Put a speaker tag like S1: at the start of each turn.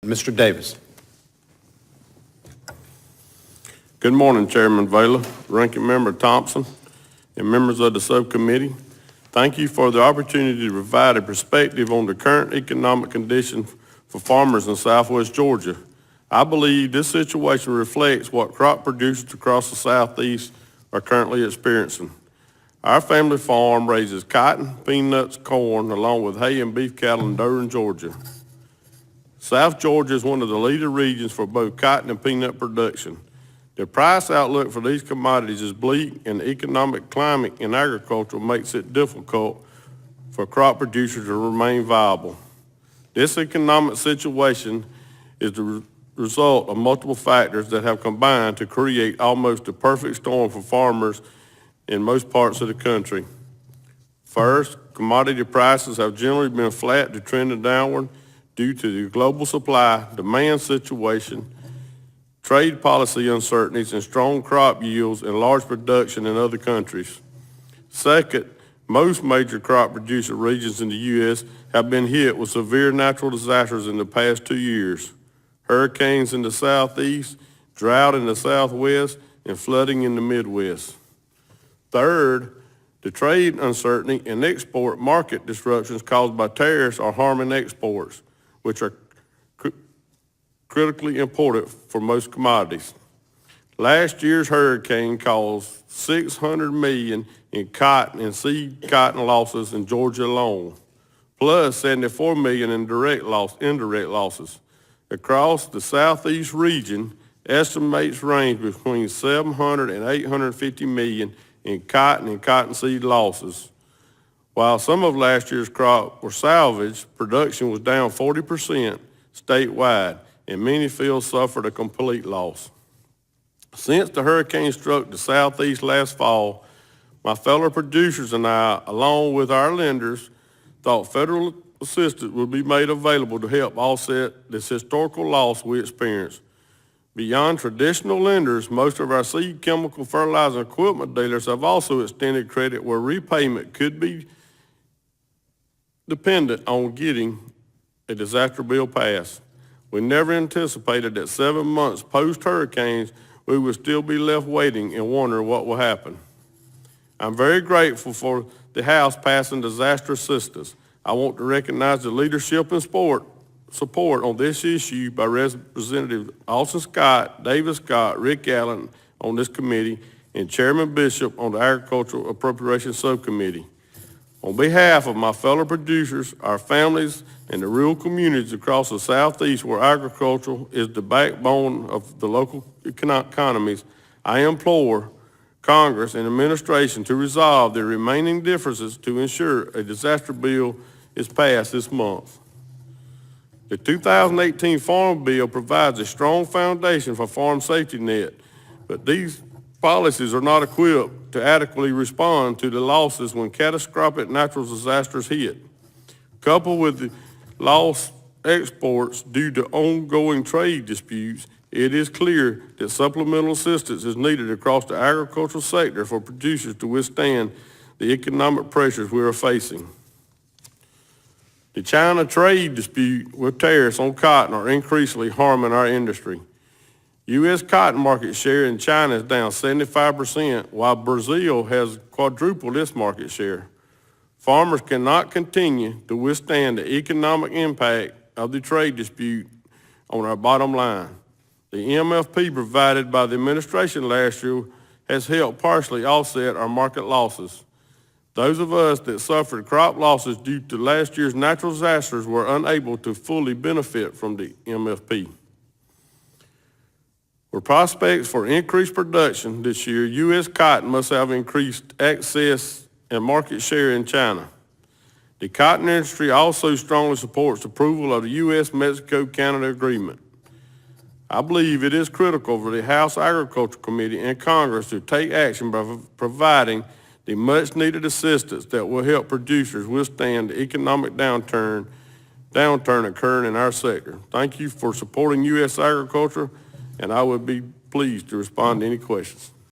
S1: Mr. Davis.
S2: Good morning, Chairman Vela, Ranking Member Thompson, and members of the subcommittee. Thank you for the opportunity to provide a perspective on the current economic conditions for farmers in Southwest Georgia. I believe this situation reflects what crop producers across the Southeast are currently experiencing. Our family farm raises cotton, peanuts, corn, along with hay and beef cattle in Doerun, Georgia. South Georgia is one of the leading regions for both cotton and peanut production. The price outlook for these commodities is bleak, and the economic climate in agriculture makes it difficult for crop producers to remain viable. This economic situation is the result of multiple factors that have combined to create almost a perfect storm for farmers in most parts of the country. First, commodity prices have generally been flat to trending downward due to the global supply-demand situation, trade policy uncertainties, and strong crop yields and large production in other countries. Second, most major crop producer regions in the U.S. have been hit with severe natural disasters in the past 2 years. Hurricanes in the Southeast, drought in the Southwest, and flooding in the Midwest. Third, the trade uncertainty and export market disruptions caused by tariffs are harming exports, which are critically important for most commodities. Last year's hurricane caused $600 million in cotton and seed cotton losses in Georgia alone, plus $74 million in indirect losses. Across the Southeast region, estimates range between $700 and $850 million in cotton and cottonseed losses. While some of last year's crop were salvaged, production was down 40% statewide, and many fields suffered a complete loss. Since the hurricane struck the Southeast last fall, my fellow producers and I, along with our lenders, thought federal assistance would be made available to help offset this historical loss we experienced. Beyond traditional lenders, most of our seed, chemical, fertilizer, and equipment dealers have also extended credit where repayment could be dependent on getting a disaster bill passed. We never anticipated that 7 months post-hurricanes, we would still be left waiting and wondering what will happen. I'm very grateful for the House passing disaster assistance. I want to recognize the leadership and support on this issue by Representative Austin Scott, David Scott, Rick Allen on this committee, and Chairman Bishop on the Agricultural Appropriations Subcommittee. On behalf of my fellow producers, our families, and the rural communities across the Southeast where agriculture is the backbone of the local economies, I implore Congress and administration to resolve the remaining differences to ensure a disaster bill is passed this month. The 2018 Farm Bill provides a strong foundation for farm safety net, but these policies are not equipped to adequately respond to the losses when catastrophic natural disasters hit. Coupled with the lost exports due to ongoing trade disputes, it is clear that supplemental assistance is needed across the agricultural sector for producers to withstand the economic pressures we are facing. The China trade dispute with tariffs on cotton are increasingly harming our industry. U.S. cotton market share in China is down 75%, while Brazil has quadrupled its market share. Farmers cannot continue to withstand the economic impact of the trade dispute on our bottom line. The MFP provided by the administration last year has helped partially offset our market losses. Those of us that suffered crop losses due to last year's natural disasters were unable to fully benefit from the MFP. For prospects for increased production this year, U.S. cotton must have increased access and market share in China. The cotton industry also strongly supports approval of the U.S.-Mexico-Canada agreement. I believe it is critical for the House Agriculture Committee and Congress to take action by providing the much-needed assistance that will help producers withstand the economic downturn occurring in our sector. Thank you for supporting U.S. agriculture, and I would be pleased to respond to any questions.